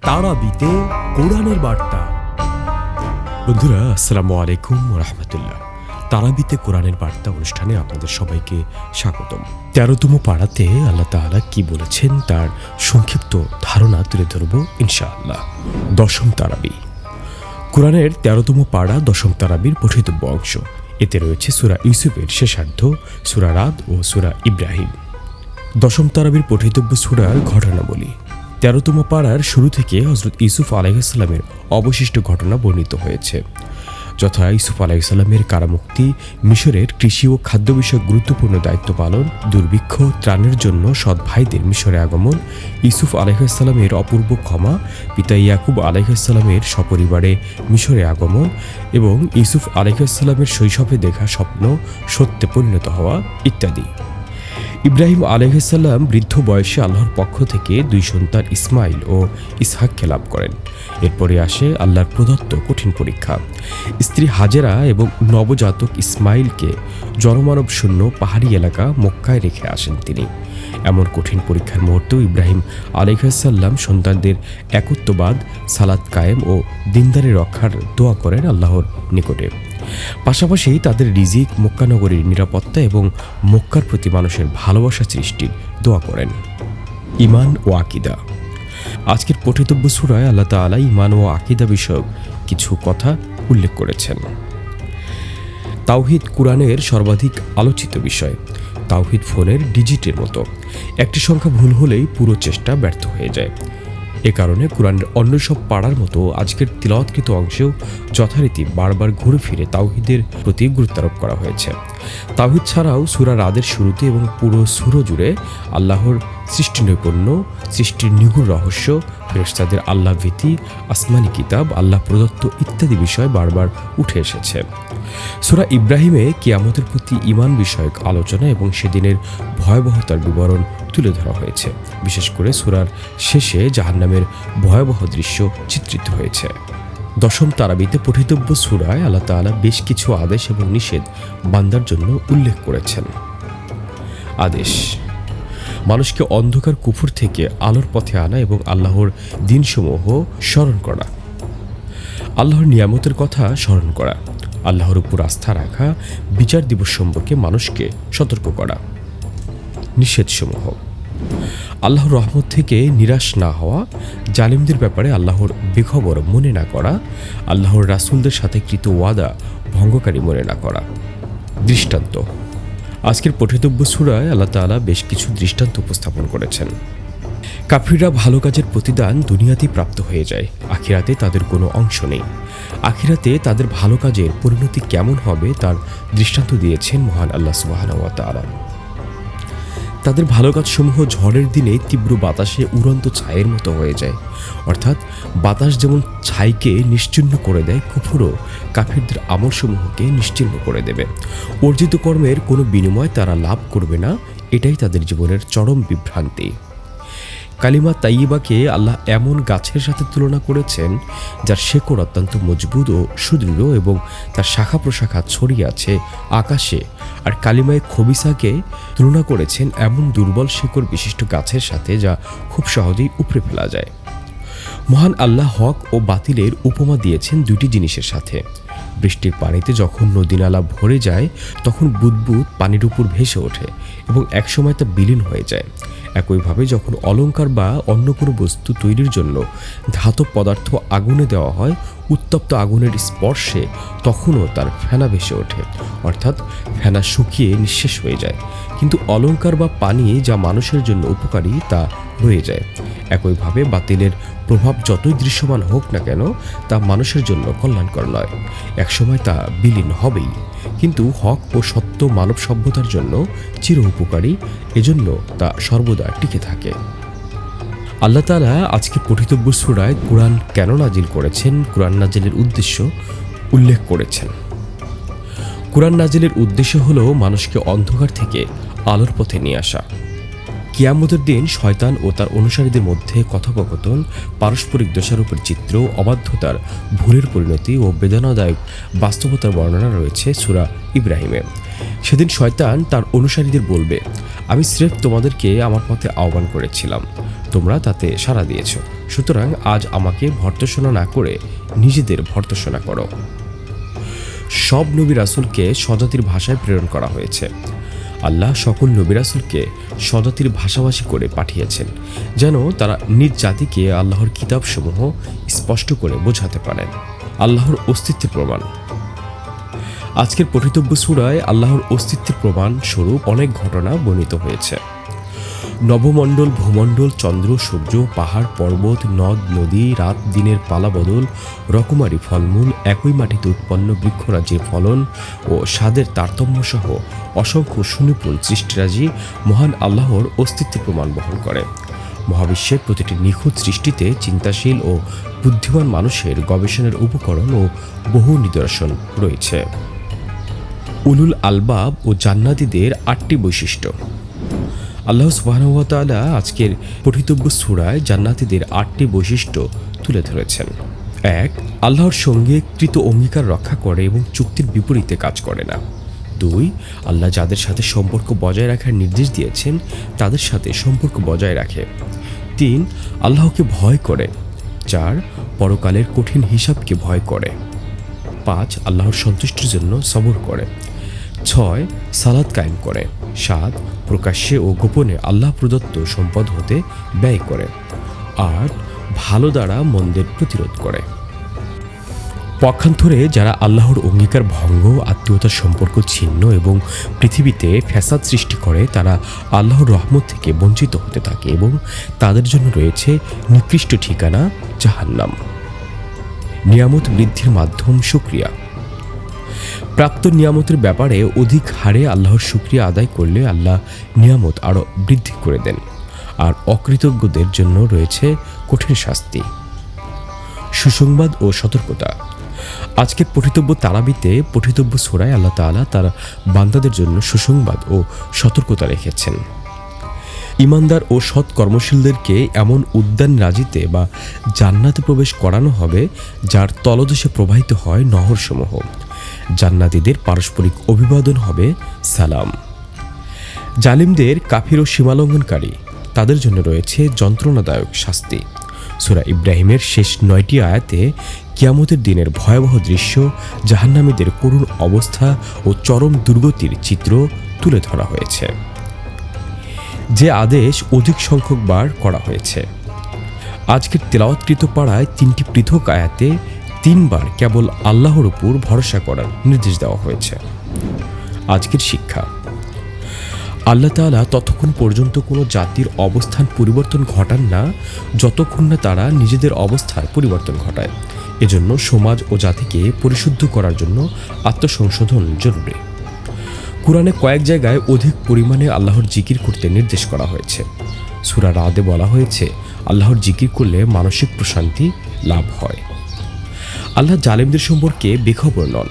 তারাবিতে কোরআনের বার্তা। বন্ধুরা, আসসালামু আলাইকুম রহমতুল্লাহ। তারাবিতে কোরআনের বার্তা অনুষ্ঠানে আপনাদের সবাইকে স্বাগতম। ১৩তম পাড়াতে আল্লাহ তাআলা কি বলেছেন তার সংক্ষিপ্ত ধারণা তুলে ধরব ইনশাআল্লাহ। দশম তারাবি। কোরআনের ১৩তম পাড়া দশম তারাবির পঠিতব্য অংশ। এতে রয়েছে সূরা ইউসুফের শেষার্ধ, সূরা রাদ ও সূরা ইব্রাহিম। দশম তারাবির পঠিতব্য সূরার ঘটনাবলী। ১৩তম পাড়ার শুরু থেকে হযরত ইউসুফ আলাইহিসসালামের অবশিষ্ট ঘটনা বর্ণিত হয়েছে, যথা ইউসুফ আলাইহিসসালামের কারামুক্তি, মিশরের কৃষি ও খাদ্য বিষয়ক গুরুত্বপূর্ণ দায়িত্ব পালন, দুর্ভিক্ষ ত্রাণের জন্য সৎ ভাইদের মিশরে আগমন, ইউসুফ আলাইহিসসালামের অপূর্ব ক্ষমা, পিতা ইয়াকুব আলাইহিসসালামের সপরিবারে মিশরে আগমন এবং ইউসুফ আলাইহিসসালামের শৈশবে দেখা স্বপ্ন সত্যে পরিণত হওয়া ইত্যাদি। ইব্রাহিম আলাইহিসসালাম বৃদ্ধ বয়সে আল্লাহর পক্ষ থেকে দুই সন্তান ইসমাইল ও ইসহাককে লাভ করেন। এরপরে আসে আল্লাহর প্রদত্ত কঠিন পরীক্ষা। স্ত্রী হাজেরা এবং নবজাতক ইসমাইলকে জনমানব শূন্য পাহাড়ি এলাকা মক্কায় রেখে আসেন তিনি। এমন কঠিন পরীক্ষার মুহূর্তেও ইব্রাহিম আলাইহিসসালাম সন্তানদের একত্ববাদ, সালাত কায়েম ও দিনদারি রক্ষার দোয়া করেন আল্লাহর নিকটে। পাশাপাশি তাদের রিজিক, মক্কা নগরীর নিরাপত্তা এবং মক্কার প্রতি মানুষের ভালোবাসা সৃষ্টির দোয়া করেন। ঈমান ও আকীদা। আজকের পঠিতব্য সূরায় আল্লাহ তাআলা ঈমান ও আকীদা বিষয়ক কিছু কথা উল্লেখ করেছেন। তাওহীদ কোরআনের সর্বাধিক আলোচিত বিষয়। তাওহীদ ফোনের ডিজিটের মতো, একটি সংখ্যা ভুল হলেই পুরো চেষ্টা ব্যর্থ হয়ে যায়। এ কারণে কোরআনের অন্য সব পাড়ার মতো আজকের তিলাওয়াতকৃত অংশেও যথারীতি বারবার ঘুরে ফিরে তাওহীদের প্রতি গুরুত্বারোপ করা হয়েছে। তাওহীদ ছাড়াও সূরা রাদের শুরুতে এবং পুরো সূরা জুড়ে আল্লাহর সৃষ্টি নৈপুণ্য, সৃষ্টির নিগূঢ় রহস্য, ফেরেশতাদের আল্লাহ ভীতি, আসমানি কিতাব, আল্লাহ প্রদত্ত ইত্যাদি বিষয় বারবার উঠে এসেছে। সূরা ইব্রাহিমে কিয়ামতের প্রতি ঈমান বিষয়ক আলোচনা এবং সেদিনের ভয়াবহতার বিবরণ তুলে ধরা হয়েছে। বিশেষ করে সূরার শেষে জাহান্নামের ভয়াবহ দৃশ্য চিত্রিত হয়েছে। দশম তারাবিতে পঠিতব্য সূরায় আল্লাহ তাআলা বেশ কিছু আদেশ এবং নিষেধ বান্দার জন্য উল্লেখ করেছেন। আদেশ: মানুষকে অন্ধকার কুফর থেকে আলোর পথে আনা এবং আল্লাহর দিনসমূহ স্মরণ করা, আল্লাহর নিয়ামতের কথা স্মরণ করা, আল্লাহর উপর আস্থা রাখা, বিচার দিবস সম্পর্কে মানুষকে সতর্ক করা। নিষেধসমূহ: আল্লাহর রহমত থেকে নিরাশ না হওয়া, জালিমদের ব্যাপারে আল্লাহর বেখবর মনে না করা, আল্লাহর রাসূলদের সাথে কৃত ওয়াদা ভঙ্গকারী মনে না করা। দৃষ্টান্ত: আজকের পঠিতব্য সূরায় আল্লাহ তাআলা বেশ কিছু দৃষ্টান্ত উপস্থাপন করেছেন। কাফিররা ভালো কাজের প্রতিদান দুনিয়াতেই প্রাপ্ত হয়ে যায়, আখিরাতে তাদের কোনো অংশ নেই। আখিরাতে তাদের ভালো কাজের পরিণতি কেমন হবে তার দৃষ্টান্ত দিয়েছেন মহান আল্লাহ সুবহানাহু ওয়া তাআলা। তাদের ভালো কাজসমূহ ঝড়ের দিনে তীব্র বাতাসে উড়ন্ত ছাইয়ের মতো হয়ে যায়, অর্থাৎ বাতাস যেমন ছাইকে নিশ্চিহ্ন করে দেয়, কুফরও কাফিরদের আমলসমূহকে নিশ্চিহ্ন করে দেবে। অর্জিত কর্মের কোনো বিনিময় তারা লাভ করবে না, এটাই তাদের জীবনের চরম বিভ্রান্তি। কালিমা তাইয়্যিবাকে আল্লাহ এমন গাছের সাথে তুলনা করেছেন যার শেকড় অত্যন্ত মজবুত ও সুদৃঢ় এবং তার শাখা প্রশাখা ছড়িয়ে আছে আকাশে। আর কালিমায়ে খবিসাকে তুলনা করেছেন এমন দুর্বল শেকড় বিশিষ্ট গাছের সাথে যা খুব সহজেই উপড়ে ফেলা যায়। মহান আল্লাহ হক ও বাতিলের উপমা দিয়েছেন দুটি জিনিসের সাথে। বৃষ্টির পানিতে যখন নদী-নালা ভরে যায় তখন বুদবুদ পানির উপর ভেসে ওঠে এবং একসময় তা বিলীন হয়ে যায়। একইভাবে যখন অলংকার বা অন্য কোনো বস্তু তৈরির জন্য ধাতব পদার্থ আগুনে দেওয়া হয়, উত্তপ্ত আগুনের স্পর্শে তখনও তার ফেনা ভেসে ওঠে, অর্থাৎ ফেনা শুকিয়ে নিঃশেষ হয়ে যায়, কিন্তু অলংকার বা পানি যা মানুষের জন্য উপকারী তা রয়ে যায়। একইভাবে বাতিলের প্রভাব যতই দৃশ্যমান হোক না কেন তা মানুষের জন্য কল্যাণকর নয়, একসময় তা বিলীন হবেই, কিন্তু হক ও সত্য মানব সভ্যতার জন্য চির উপকারী, এজন্য তা সর্বদা টিকে থাকে। আল্লাহ তাআলা আজকে পঠিতব্য সূরায় কোরআন কেন নাজিল করেছেন, কোরআন নাজিলের উদ্দেশ্য উল্লেখ করেছেন। কোরআন নাজিলের উদ্দেশ্য হলো মানুষকে অন্ধকার থেকে আলোর পথে নিয়ে আসা। কিয়ামতের দিন শয়তান ও তার অনুসারীদের মধ্যে কথোপকথন, পারস্পরিক দোষারোপের চিত্র, অবাধ্যতার ভুলের পরিণতি ও বেদনাদায়ক বাস্তবতার বর্ণনা রয়েছে সূরা ইব্রাহিমে। সেদিন শয়তান তার অনুসারীদের বলবে, আমি স্রেফ তোমাদেরকে আমার পথে আহ্বান করেছিলাম, তোমরা তাতে সাড়া দিয়েছ, সুতরাং আজ আমাকে ভর্ৎসনা না করে নিজেদের ভর্ৎসনা করো। সব নবী রাসূলকে স্বজাতির ভাষায় প্রেরণ করা হয়েছে। আল্লাহ সকল নবী রাসূলকে স্বজাতির ভাষাভাষী করে পাঠিয়েছেন, যেন তারা নিজ জাতিকে আল্লাহর কিতাবসমূহ স্পষ্ট করে বোঝাতে পারেন। আল্লাহর অস্তিত্বের প্রমাণ। আজকের পঠিতব্য সূরায় আল্লাহর অস্তিত্বের প্রমাণ স্বরূপ অনেক ঘটনা বর্ণিত হয়েছে। নবমণ্ডল, ভূমণ্ডল, চন্দ্র, সূর্য, পাহাড়, পর্বত, নদ, নদী, রাত দিনের পালা বদল, রকমারি ফলমূল, একই মাটিতে উৎপন্ন বৃক্ষরাজির ফলন ও স্বাদের তারতম্য সহ অসংখ্য সুনিপুণ সৃষ্টিরাজি মহান আল্লাহর অস্তিত্বের প্রমাণ বহন করে। মহাবিশ্বের প্রতিটি নিখুঁত সৃষ্টিতে চিন্তাশীল ও বুদ্ধিমান মানুষের গবেষণার উপকরণ ও বহু নিদর্শন রয়েছে। উলুল আলবাব ও জান্নাতীদের 8টি বৈশিষ্ট্য। আল্লাহ সুবহানাহু ওয়া তাআলা আজকের পঠিতব্য সূরায় জান্নাতীদের 8টি বৈশিষ্ট্য তুলে ধরেছেন। 1. আল্লাহর সঙ্গে কৃত অঙ্গীকার রক্ষা করে এবং চুক্তির বিপরীতে কাজ করে না। 2. আল্লাহ যাদের সাথে সম্পর্ক বজায় রাখার নির্দেশ দিয়েছেন তাদের সাথে সম্পর্ক বজায় রাখে। 3. আল্লাহকে ভয় করে। 4. পরকালের কঠিন হিসাবকে ভয় করে। 5. আল্লাহর সন্তুষ্টির জন্য সবর করে। 6. সালাত কায়েম করে। 7. প্রকাশ্যে ও গোপনে আল্লাহ প্রদত্ত সম্পদ হতে ব্যয় করে। 8. ভালো দ্বারা মন্দের প্রতিরোধ করে। পক্ষান্তরে যারা আল্লাহর অঙ্গীকার ভঙ্গ, আত্মীয়তার সম্পর্ক ছিন্ন এবং পৃথিবীতে ফ্যাসাদ সৃষ্টি করে, তারা আল্লাহর রহমত থেকে বঞ্চিত হতে থাকে এবং তাদের জন্য রয়েছে নিকৃষ্ট ঠিকানা জাহান্নাম। নিয়ামত বৃদ্ধির মাধ্যম শুকরিয়া। প্রাপ্ত নিয়ামতের ব্যাপারে অধিক হারে আল্লাহর শুকরিয়া আদায় করলে আল্লাহ নিয়ামত আরও বৃদ্ধি করে দেন, আর অকৃতজ্ঞদের জন্য রয়েছে কঠিন শাস্তি। সুসংবাদ ও সতর্কতা। আজকের পঠিতব্য তারাবিতে পঠিতব্য সূরায় আল্লাহ তাআলা তার বান্দাদের জন্য সুসংবাদ ও সতর্কতা রেখেছেন। ইমানদার ও সৎ কর্মশীলদেরকে এমন উদ্যান রাজিতে বা জান্নাতে প্রবেশ করানো হবে যার তলদেশে প্রবাহিত হয় নহরসমূহ। জান্নাতীদের পারস্পরিক অভিবাদন হবে সালাম। জালিমদের, কাফির ও সীমালঙ্ঘনকারী তাদের জন্য রয়েছে যন্ত্রণাদায়ক শাস্তি। সূরা ইব্রাহিমের শেষ 9টি আয়াতে কিয়ামতের দিনের ভয়াবহ দৃশ্য, জাহান্নামীদের করুণ অবস্থা ও চরম দুর্গতির চিত্র তুলে ধরা হয়েছে। যে আদেশ অধিক সংখ্যকবার করা হয়েছে। আজকের তেলাওয়াতকৃত পাড়ায় 3টি পৃথক আয়াতে 3 বার কেবল আল্লাহর উপর ভরসা করার নির্দেশ দেওয়া হয়েছে। আজকের শিক্ষা। আল্লাহ তাআলা ততক্ষণ পর্যন্ত কোনো জাতির অবস্থান পরিবর্তন ঘটান না যতক্ষণ না তারা নিজেদের অবস্থার পরিবর্তন ঘটায়। এজন্য সমাজ ও জাতিকে পরিশুদ্ধ করার জন্য আত্মসংশোধন জরুরি। কুরআনে কয়েক জায়গায় অধিক পরিমাণে আল্লাহর জিকির করতে নির্দেশ করা হয়েছে। সূরা রাদে বলা হয়েছে, আল্লাহর জিকির করলে মানসিক প্রশান্তি লাভ হয়। আল্লাহ জালেমদের সম্পর্কে বেখবর নন।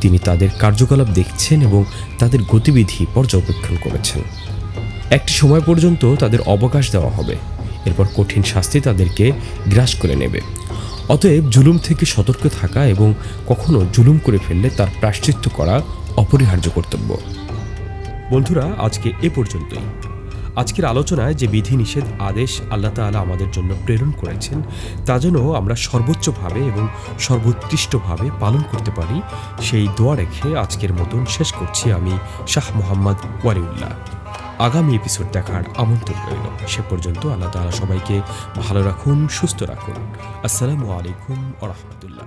তিনি তাদের কার্যকলাপ দেখছেন এবং তাদের গতিবিধি পর্যবেক্ষণ করেছেন। একটি সময় পর্যন্ত তাদের অবকাশ দেওয়া হবে, এরপর কঠিন শাস্তি তাদেরকে গ্রাস করে নেবে। অতএব জুলুম থেকে সতর্ক থাকা এবং কখনো জুলুম করে ফেললে তার প্রায়শ্চিত্ত করা অপরিহার্য কর্তব্য। বন্ধুরা, আজকে এ পর্যন্তই। আজকের আলোচনায় যে বিধিনিষেধ আদেশ আল্লাহ তাআলা আমাদের জন্য প্রেরণ করেছেন তা যেন আমরা সর্বোচ্চভাবে এবং সর্বোৎকৃষ্টভাবে পালন করতে পারি, সেই দোয়া রেখে আজকের মতন শেষ করছি আমি শাহ মোহাম্মদ ওয়ালিউল্লাহ। আগামী এপিসোড দেখার আমন্ত্রণ রইল। সে পর্যন্ত আল্লাহ তাআলা সবাইকে ভালো রাখুন, সুস্থ রাখুন। আসসালামু আলাইকুম ওয়া রাহমাতুল্লাহ।